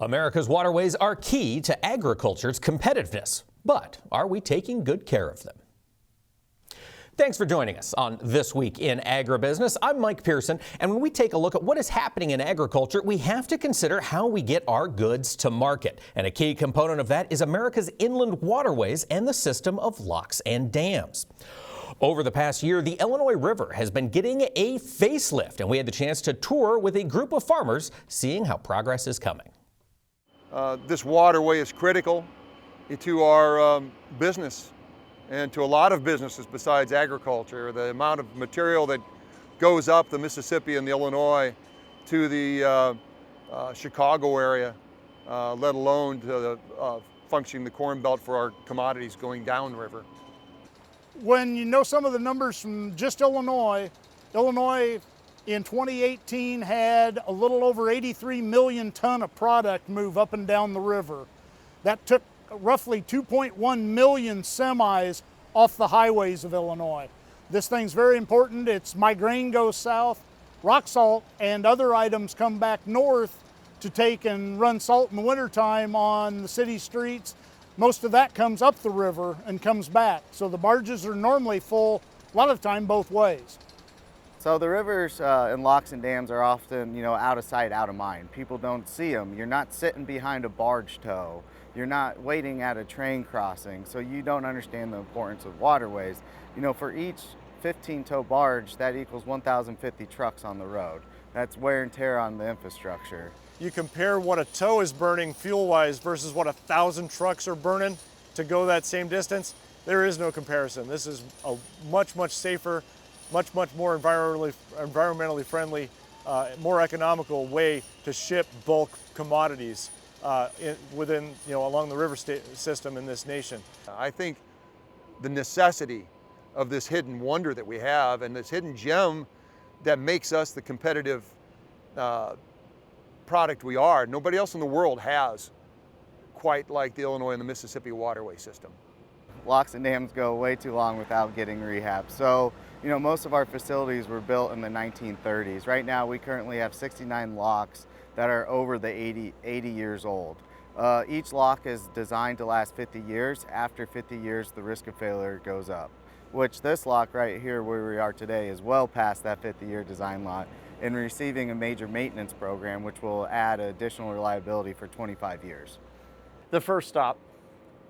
America's waterways are key to agriculture's competitiveness, but are we taking good care of them? Thanks for joining us on This Week in Agribusiness. I'm Mike Pearson, and when we take a look at what is happening in agriculture, we have to consider how we get our goods to market. And a key component of that is America's inland waterways and the system of locks and dams. Over the past year, the Illinois River has been getting a facelift, and we had the chance to tour with a group of farmers, seeing how progress is coming. This waterway is critical to our business and to a lot of businesses besides agriculture. The amount of material that goes up the Mississippi and the Illinois to the Chicago area, let alone to the functioning the Corn Belt for our commodities going downriver. When you know some of the numbers from just Illinois in 2018 had a little over 83 million ton of product move up and down the river. That took roughly 2.1 million semis off the highways of Illinois. This thing's very important. My grain goes south, rock salt and other items come back north to take and run salt in the wintertime on the city streets. Most of that comes up the river and comes back. So the barges are normally full, a lot of the time both ways. So the rivers and locks and dams are often, out of sight, out of mind. People don't see them. You're not sitting behind a barge tow. You're not waiting at a train crossing, so you don't understand the importance of waterways. For each 15-tow barge, that equals 1,050 trucks on the road. That's wear and tear on the infrastructure. You compare what a tow is burning fuel-wise versus what 1,000 trucks are burning to go that same distance. There is no comparison. This is a much, much safer, much more environmentally friendly, more economical way to ship bulk commodities along the river system in this nation. I think the necessity of this hidden wonder that we have and this hidden gem that makes us the competitive product we are, nobody else in the world has quite like the Illinois and the Mississippi waterway system. Locks and dams go way too long without getting rehab. So, most of our facilities were built in the 1930s. Right now, we currently have 69 locks that are over the 80 years old. Each lock is designed to last 50 years. After 50 years, the risk of failure goes up, which this lock right here where we are today is well past that 50-year design lot and receiving a major maintenance program, which will add additional reliability for 25 years. The first stop,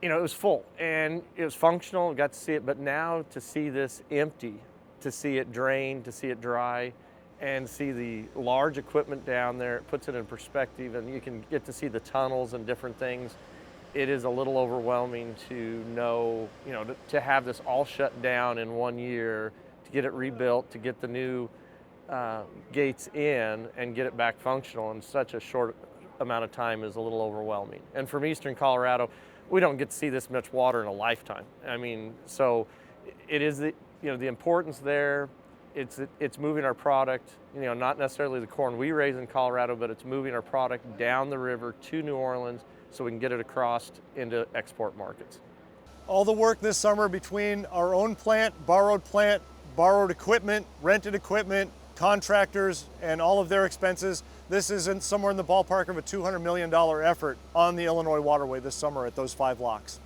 it was full and it was functional, got to see it, but now to see this empty, to see it drain, to see it dry, and see the large equipment down there, it puts it in perspective, and you can get to see the tunnels and different things. It is a little overwhelming to know, to have this all shut down in 1 year, to get it rebuilt, to get the new gates in and get it back functional in such a short amount of time is a little overwhelming. And from eastern Colorado, we don't get to see this much water in a lifetime. So it is the importance there. It's moving our product, not necessarily the corn we raise in Colorado, but it's moving our product down the river to New Orleans so we can get it across into export markets. All the work this summer between our own plant, borrowed equipment, rented equipment, contractors, and all of their expenses, this is somewhere in the ballpark of a $200 million effort on the Illinois waterway this summer at those 5 locks.